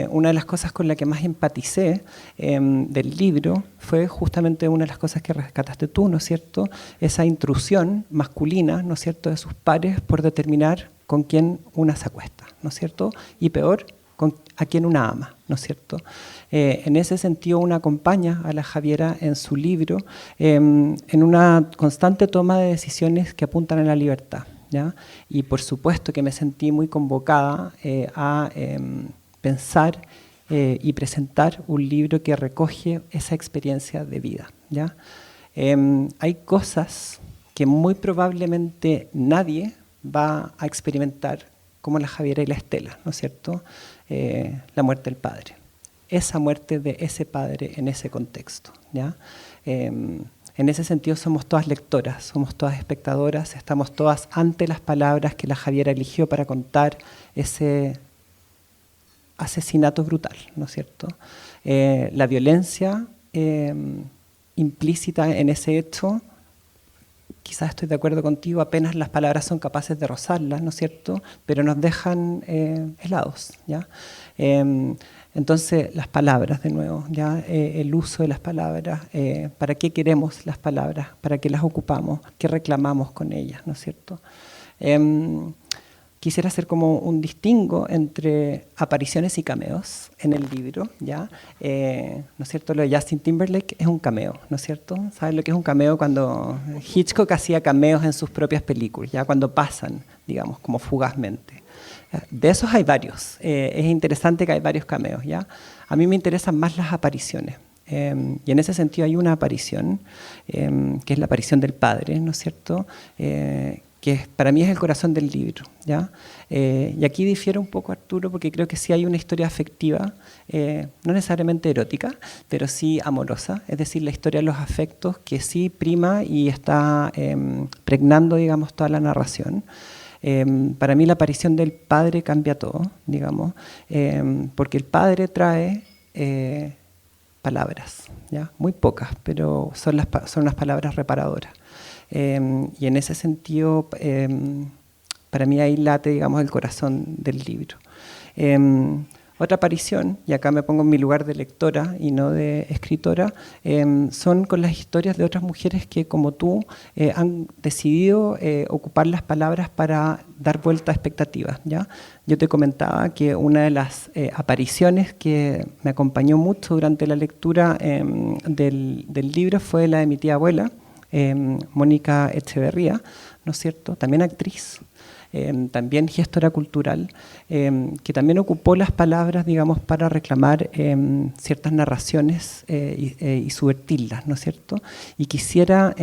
una de las cosas con la que más empaticé del libro fue justamente una de las cosas que rescataste tú, ¿no es cierto? Esa intrusión masculina, ¿no es cierto?, de sus pares por determinar con quién una se acuesta, ¿no es cierto? Y peor, a quién una ama, ¿no es cierto? En ese sentido, una acompaña a la Javiera en su libro en una constante toma de decisiones que apuntan a la libertad, ¿ya? Y por supuesto que me sentí muy convocada a pensar y presentar un libro que recoge esa experiencia de vida, ¿ya? Hay cosas que muy probablemente nadie va a experimentar, como la Javiera y la Estela, ¿no es cierto? La muerte del padre, esa muerte de ese padre en ese contexto, ¿ya? En ese sentido somos todas lectoras, somos todas espectadoras, estamos todas ante las palabras que la Javiera eligió para contar ese asesinato brutal, ¿no es cierto? La violencia implícita en ese hecho, quizás estoy de acuerdo contigo, apenas las palabras son capaces de rozarlas, ¿no es cierto?, pero nos dejan helados, ¿ya? Entonces, las palabras, de nuevo, ¿ya? El uso de las palabras, ¿para qué queremos las palabras? ¿Para qué las ocupamos? ¿Qué reclamamos con ellas? ¿No es cierto? ¿Qué quisiera hacer como un distingo entre apariciones y cameos en el libro, ¿ya? ¿No es cierto? Lo de Justin Timberlake es un cameo, ¿no es cierto? ¿Saben lo que es un cameo? Cuando Hitchcock hacía cameos en sus propias películas, ¿ya? Cuando pasan, digamos, como fugazmente. De esos hay varios. Es interesante que hay varios cameos, ¿ya? A mí me interesan más las apariciones. Y en ese sentido hay una aparición, que es la aparición del padre, ¿no es cierto?, que para mí es el corazón del libro, ¿ya? Y aquí difiere un poco Arturo, porque creo que sí hay una historia afectiva, no necesariamente erótica, pero sí amorosa, es decir, la historia de los afectos que sí prima y está pregnando, digamos, toda la narración. Para mí la aparición del padre cambia todo, digamos, porque el padre trae palabras, ¿ya? Muy pocas, pero son unas palabras reparadoras. Y en ese sentido, para mí ahí late, digamos, el corazón del libro. Otra aparición, y acá me pongo en mi lugar de lectora y no de escritora, son con las historias de otras mujeres que, como tú, han decidido ocupar las palabras para dar vuelta a expectativas, ¿ya? Yo te comentaba que una de las apariciones que me acompañó mucho durante la lectura del libro fue la de mi tía abuela, Mónica Echeverría, ¿no es cierto? También actriz. También gestora cultural, que también ocupó las palabras, digamos, para reclamar ciertas narraciones y subvertirlas, ¿no es cierto? Y quisiera,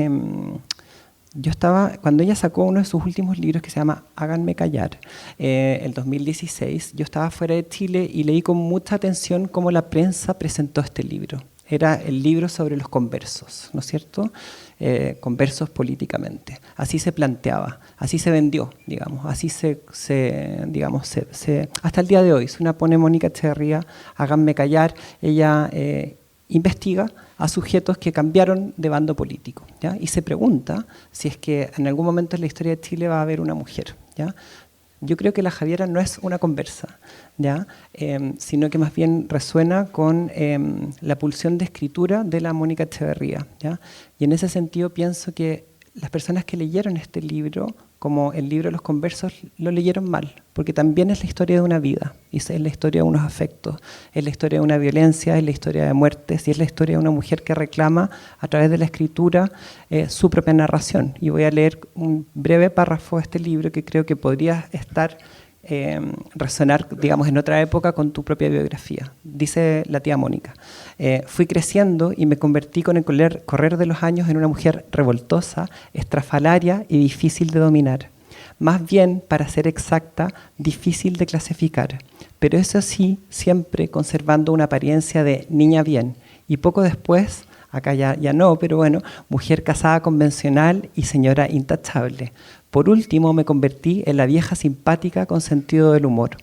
cuando ella sacó uno de sus últimos libros que se llama Háganme callar, el 2016, yo estaba fuera de Chile y leí con mucha atención cómo la prensa presentó este libro. Era el libro sobre los conversos, ¿no es cierto? Conversos políticamente. Así se planteaba, así se vendió, digamos, así hasta el día de hoy. Si una pone Mónica Echeverría, Háganme callar, ella investiga a sujetos que cambiaron de bando político, ¿ya? Y se pregunta si es que en algún momento en la historia de Chile va a haber una mujer, ¿ya? Yo creo que la Javiera no es una conversa, ¿ya? Sino que más bien resuena con la pulsión de escritura de la Mónica Echeverría, ¿ya? Y en ese sentido pienso que las personas que leyeron este libro, como el libro de los conversos, lo leyeron mal, porque también es la historia de una vida, y es la historia de unos afectos, es la historia de una violencia, es la historia de muertes, y es la historia de una mujer que reclama a través de la escritura su propia narración. Y voy a leer un breve párrafo de este libro que creo que podría resonar, digamos, en otra época con tu propia biografía. Dice la tía Mónica: fui creciendo y me convertí con el correr de los años en una mujer revoltosa, estrafalaria y difícil de dominar. Más bien, para ser exacta, difícil de clasificar, pero eso sí, siempre conservando una apariencia de niña bien. Y poco después, acá ya no, pero bueno, mujer casada convencional y señora intachable. Por último, me convertí en la vieja simpática con sentido del humor.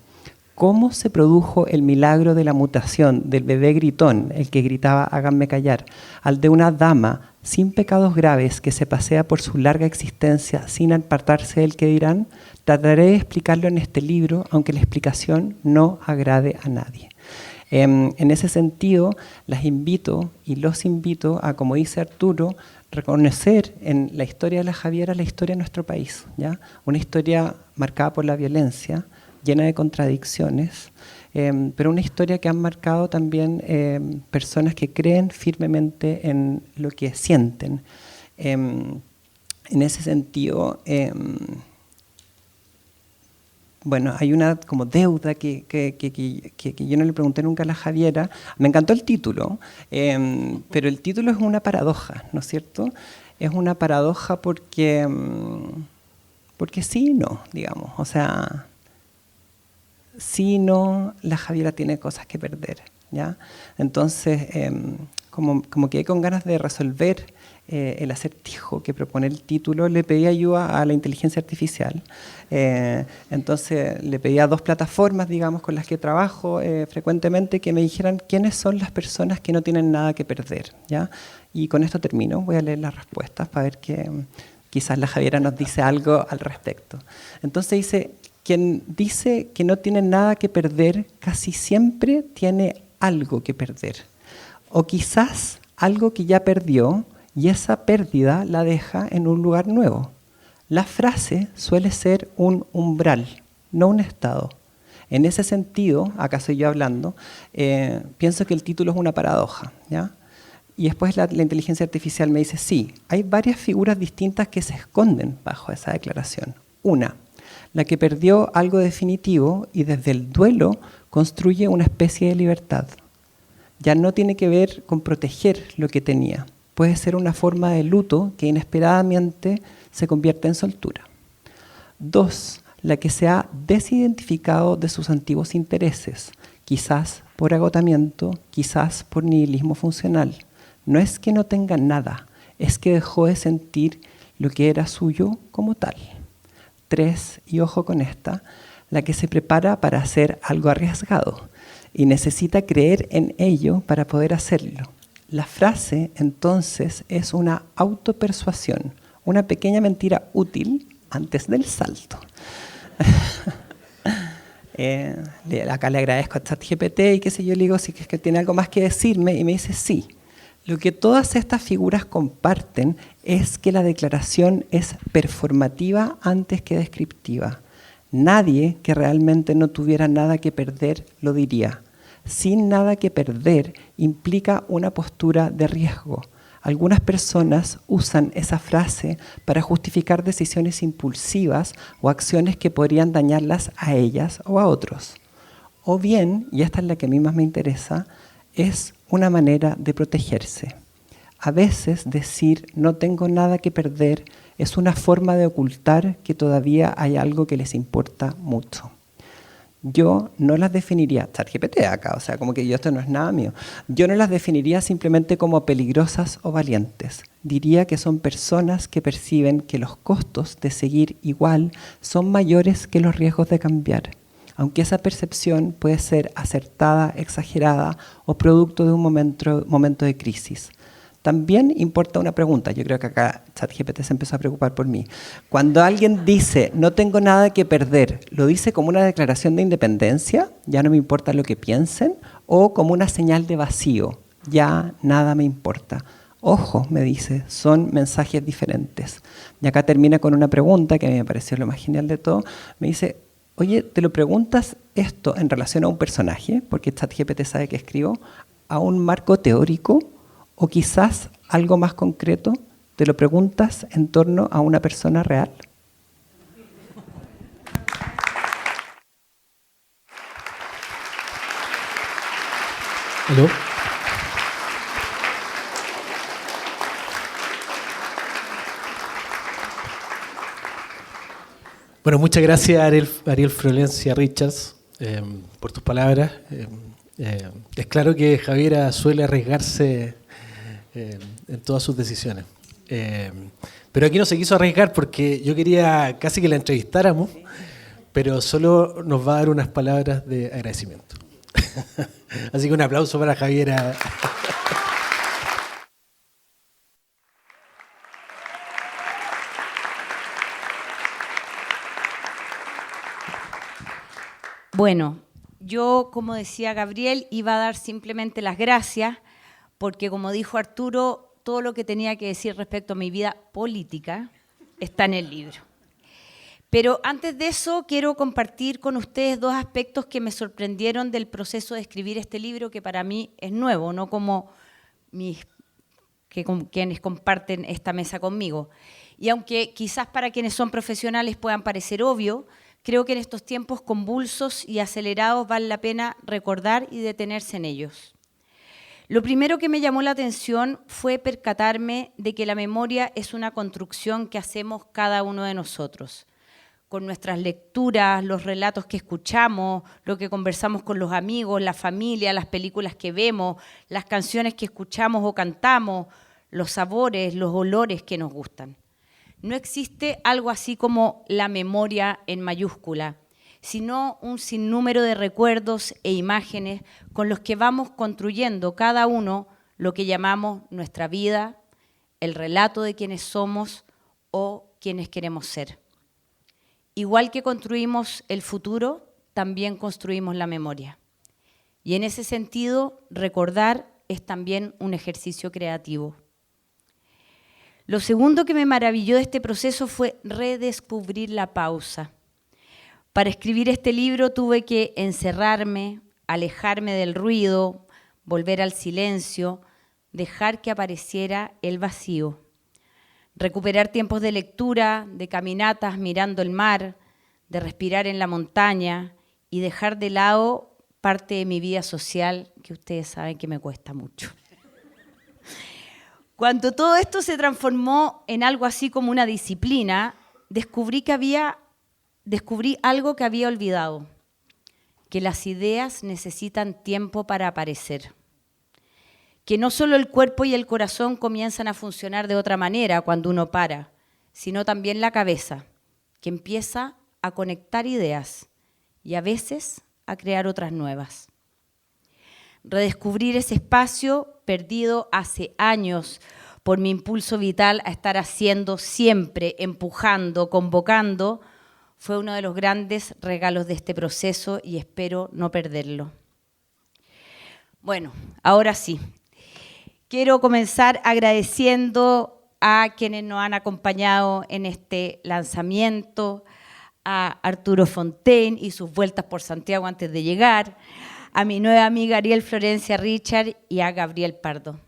¿Cómo se produjo el milagro de la mutación del bebé gritón, el que gritaba háganme callar, al de una dama sin pecados graves que se pasea por su larga existencia sin apartarse del que dirán? Trataré de explicarlo en este libro, aunque la explicación no agrade a nadie. En ese sentido, las invito y los invito a, como dice Arturo, reconocer en la historia de la Javiera la historia de nuestro país, ¿ya? Una historia marcada por la violencia, llena de contradicciones, pero una historia que han marcado también personas que creen firmemente en lo que sienten. En ese sentido, bueno, hay una como deuda que yo no le pregunté nunca a la Javiera. Me encantó el título, pero el título es una paradoja, ¿no es cierto? Es una paradoja porque sí y no, digamos. O sea, sí y no, la Javiera tiene cosas que perder, ¿ya? Entonces, como que hay con ganas de resolver el acertijo que propone el título, le pedí ayuda a la inteligencia artificial. Entonces le pedí a 2 plataformas, digamos, con las que trabajo frecuentemente, que me dijeran quiénes son las personas que no tienen nada que perder, ¿ya? Y con esto termino, voy a leer las respuestas para ver que quizás la Javiera nos dice algo al respecto. Entonces dice: quien dice que no tiene nada que perder casi siempre tiene algo que perder, o quizás algo que ya perdió, y esa pérdida la deja en un lugar nuevo. La frase suele ser un umbral, no un estado. En ese sentido, acá estoy yo hablando, pienso que el título es una paradoja, ¿ya? Y después la inteligencia artificial me dice, sí, hay varias figuras distintas que se esconden bajo esa declaración. Una, la que perdió algo definitivo y desde el duelo construye una especie de libertad. Ya no tiene que ver con proteger lo que tenía. Puede ser una forma de luto que inesperadamente se convierte en soltura. Dos, la que se ha desidentificado de sus antiguos intereses, quizás por agotamiento, quizás por nihilismo funcional. No es que no tenga nada, es que dejó de sentir lo que era suyo como tal. Tres, y ojo con esta, la que se prepara para hacer algo arriesgado y necesita creer en ello para poder hacerlo. La frase, entonces, es una autopersuasión, una pequeña mentira útil antes del salto. Acá le agradezco a ChatGPT y qué sé yo, le digo si es que tiene algo más que decirme y me dice sí. Lo que todas estas figuras comparten es que la declaración es performativa antes que descriptiva. Nadie que realmente no tuviera nada que perder lo diría. Sin nada que perder implica una postura de riesgo. Algunas personas usan esa frase para justificar decisiones impulsivas o acciones que podrían dañarlas a ellas o a otros. O bien, y esta es la que a mí más me interesa, es una manera de protegerse. A veces decir no tengo nada que perder es una forma de ocultar que todavía hay algo que les importa mucho. Yo no las definiría, ChatGPT acá, o sea, como que esto no es nada mío. Yo no las definiría simplemente como peligrosas o valientes. Diría que son personas que perciben que los costos de seguir igual son mayores que los riesgos de cambiar. Aunque esa percepción puede ser acertada, exagerada o producto de un momento de crisis. También importa una pregunta, yo creo que acá ChatGPT se empezó a preocupar por mí. Cuando alguien dice, no tengo nada que perder, ¿lo dice como una declaración de independencia? Ya no me importa lo que piensen, o como una señal de vacío, ya nada me importa. Ojo, me dice, son mensajes diferentes. Y acá termina con una pregunta que a mí me pareció lo más genial de todo. Me dice, oye, ¿te lo preguntas esto en relación a un personaje? Porque ChatGPT sabe que escribo, a un marco teórico, o quizás algo más concreto, ¿te lo preguntas en torno a una persona real? ¿Aló? Bueno, muchas gracias Ariel Florencia Richards por tus palabras. Es claro que Javiera suele arriesgarse en todas sus decisiones. Pero aquí no se quiso arriesgar porque yo quería casi que la entrevistáramos, pero solo nos va a dar unas palabras de agradecimiento. Así que un aplauso para Javiera. Bueno, yo, como decía Gabriel, iba a dar simplemente las gracias porque, como dijo Arturo, todo lo que tenía que decir respecto a mi vida política está en el libro. Pero antes de eso, quiero compartir con ustedes dos aspectos que me sorprendieron del proceso de escribir este libro, que para mí es nuevo, no como quienes comparten esta mesa conmigo. Y aunque quizás para quienes son profesionales puedan parecer obvio, creo que en estos tiempos convulsos y acelerados vale la pena recordar y detenerse en ellos. Lo primero que me llamó la atención fue percatarme de que la memoria es una construcción que hacemos cada uno de nosotros, con nuestras lecturas, los relatos que escuchamos, lo que conversamos con los amigos, la familia, las películas que vemos, las canciones que escuchamos o cantamos, los sabores, los olores que nos gustan. No existe algo así como la memoria en mayúscula, sino un sinnúmero de recuerdos e imágenes con los que vamos construyendo cada uno lo que llamamos nuestra vida, el relato de quienes somos o quienes queremos ser. Igual que construimos el futuro, también construimos la memoria. Y en ese sentido, recordar es también un ejercicio creativo. Lo segundo que me maravilló de este proceso fue redescubrir la pausa. Para escribir este libro tuve que encerrarme, alejarme del ruido, volver al silencio, dejar que apareciera el vacío. Recuperar tiempos de lectura, de caminatas mirando el mar, de respirar en la montaña y dejar de lado parte de mi vida social que ustedes saben que me cuesta mucho. Cuando todo esto se transformó en algo así como una disciplina, descubrí algo que había olvidado, que las ideas necesitan tiempo para aparecer, que no solo el cuerpo y el corazón comienzan a funcionar de otra manera cuando uno para, sino también la cabeza, que empieza a conectar ideas y a veces a crear otras nuevas. Redescubrir ese espacio perdido hace años por mi impulso vital a estar haciendo siempre, empujando, convocando, fue uno de los grandes regalos de este proceso y espero no perderlo. Bueno, ahora sí. Quiero comenzar agradeciendo a quienes nos han acompañado en este lanzamiento, a Arturo Fontaine y sus vueltas por Santiago antes de llegar, a mi nueva amiga Ariel Florencia Richard y a Gabriel Pardo.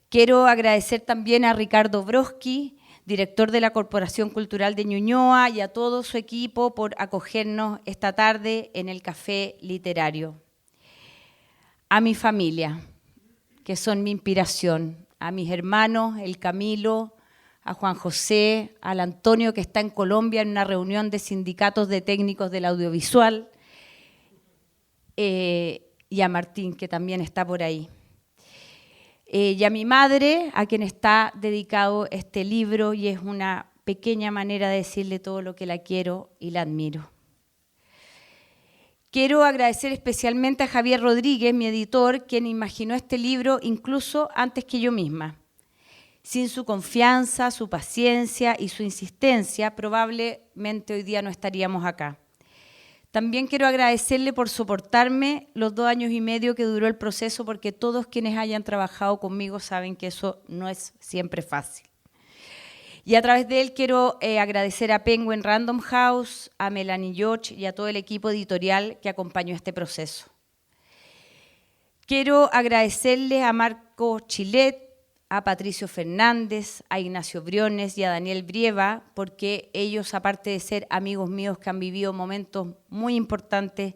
Quiero agradecer también a Ricardo Broski, director de la Corporación Cultural de Ñuñoa, y a todo su equipo por acogernos esta tarde en el Café Literario. A mi familia, que son mi inspiración, a mis hermanos, el Camilo, a Juan José, al Antonio, que está en Colombia en una reunión de sindicatos de técnicos del audiovisual, y a Martín, que también está por ahí. Y a mi madre, a quien está dedicado este libro, y es una pequeña manera de decirle todo lo que la quiero y la admiro. Quiero agradecer especialmente a Javier Rodríguez, mi editor, quien imaginó este libro incluso antes que yo misma. Sin su confianza, su paciencia y su insistencia, probablemente hoy día no estaríamos acá. También quiero agradecerle por soportarme los 2 años y medio que duró el proceso, porque todos quienes hayan trabajado conmigo saben que eso no es siempre fácil. Y a través de él quiero agradecer a Penguin Random House, a Melanie George y a todo el equipo editorial que acompañó este proceso. Quiero agradecerle a Marco Chilet, a Patricio Fernández, a Ignacio Briones y a Daniel Brieva, porque ellos, aparte de ser amigos míos que han vivido momentos muy importantes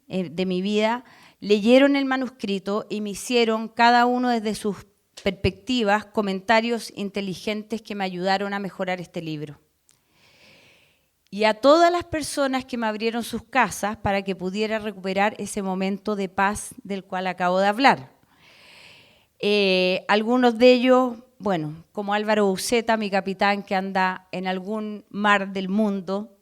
de mi vida, leyeron el manuscrito y me hicieron, cada uno desde sus perspectivas, comentarios inteligentes que me ayudaron a mejorar este libro. Y a todas las personas que me abrieron sus casas para que pudiera recuperar ese momento de paz del cual acabo de hablar. Algunos de ellos, bueno, como Álvaro Uceta, mi capitán que anda en algún mar del mundo,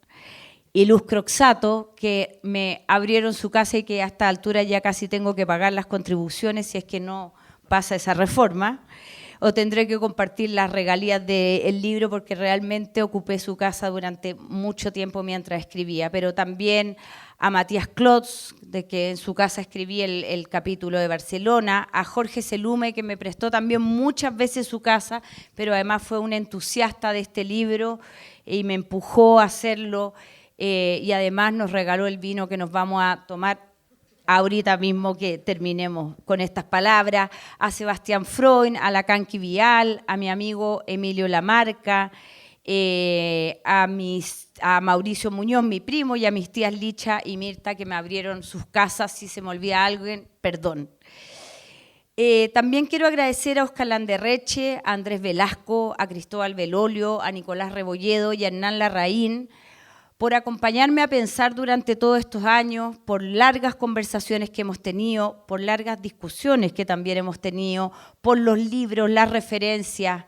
y Luz Croxato, que me abrieron su casa y que a esta altura ya casi tengo que pagar las contribuciones si es que no pasa esa reforma, o tendré que compartir las regalías del libro porque realmente ocupé su casa durante mucho tiempo mientras escribía, pero también a Matías Clots, de que en su casa escribí el capítulo de Barcelona, a Jorge Selume, que me prestó también muchas veces su casa, pero además fue un entusiasta de este libro y me empujó a hacerlo, y además nos regaló el vino que nos vamos a tomar ahorita mismo que terminemos con estas palabras, a Sebastián Freud, a Lacan Vial, a mi amigo Emilio Lamarca, a Mauricio Muñoz, mi primo, y a mis tías Licha y Mirta, que me abrieron sus casas. Si se me olvida alguien, perdón. También quiero agradecer a Oscar Landerreche, a Andrés Velasco, a Cristóbal Belolio, a Nicolás Rebolledo y a Hernán Larraín, por acompañarme a pensar durante todos estos años, por largas conversaciones que hemos tenido, por largas discusiones que también hemos tenido, por los libros, las referencias,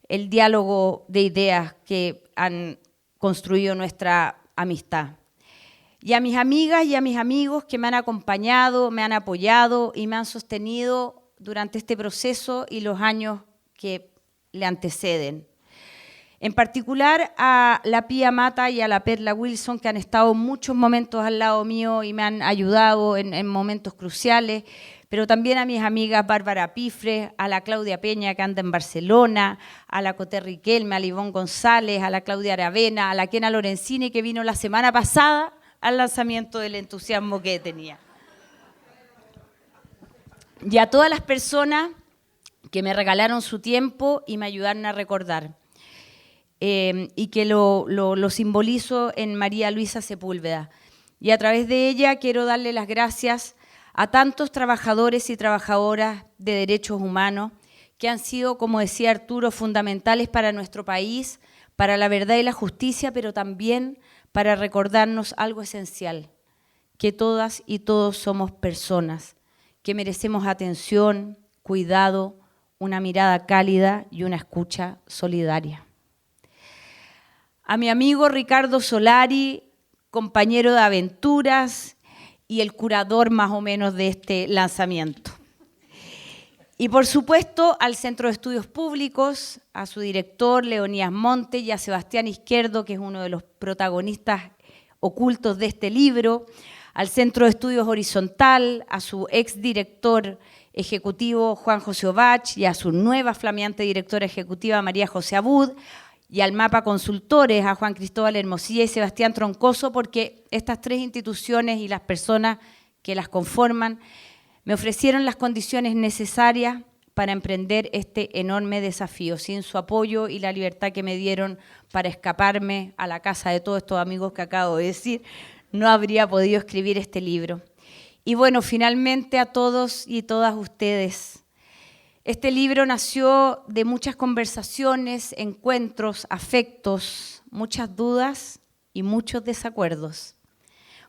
el diálogo de ideas que han construido nuestra amistad. Y a mis amigas y a mis amigos que me han acompañado, me han apoyado y me han sostenido durante este proceso y los años que le anteceden. En particular a la Pía Mata y a la Perla Wilson, que han estado muchos momentos al lado mío y me han ayudado en momentos cruciales, pero también a mis amigas Bárbara Pifre, a la Claudia Peña que anda en Barcelona, a la Coté Riquelme, a la Ivonne González, a la Claudia Aravena, a la Kena Lorenzini que vino la semana pasada al lanzamiento del entusiasmo que tenía. Y a todas las personas que me regalaron su tiempo y me ayudaron a recordar. Y que lo simbolizo en María Luisa Sepúlveda. Y a través de ella quiero darle las gracias a tantos trabajadores y trabajadoras de derechos humanos que han sido, como decía Arturo, fundamentales para nuestro país, para la verdad y la justicia, pero también para recordarnos algo esencial, que todas y todos somos personas, que merecemos atención, cuidado, una mirada cálida y una escucha solidaria. A mi amigo Ricardo Solari, compañero de aventuras y el curador más o menos de este lanzamiento. Y por supuesto al Centro de Estudios Públicos, a su director Leonías Monte y a Sebastián Izquierdo, que es uno de los protagonistas ocultos de este libro, al Centro de Estudios Horizontal, a su exdirector ejecutivo Juan José Ovach y a su nueva flameante directora ejecutiva María José Abud, y al Mapa Consultores, a Juan Cristóbal Hermosilla y Sebastián Troncoso, porque estas tres instituciones y las personas que las conforman me ofrecieron las condiciones necesarias para emprender este enorme desafío. Sin su apoyo y la libertad que me dieron para escaparme a la casa de todos estos amigos que acabo de decir, no habría podido escribir este libro. Y bueno, finalmente a todos y todas ustedes. Este libro nació de muchas conversaciones, encuentros, afectos, muchas dudas y muchos desacuerdos.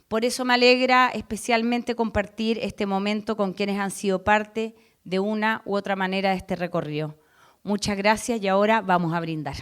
Por eso me alegra especialmente compartir este momento con quienes han sido parte de una u otra manera de este recorrido. Muchas gracias y ahora vamos a brindar.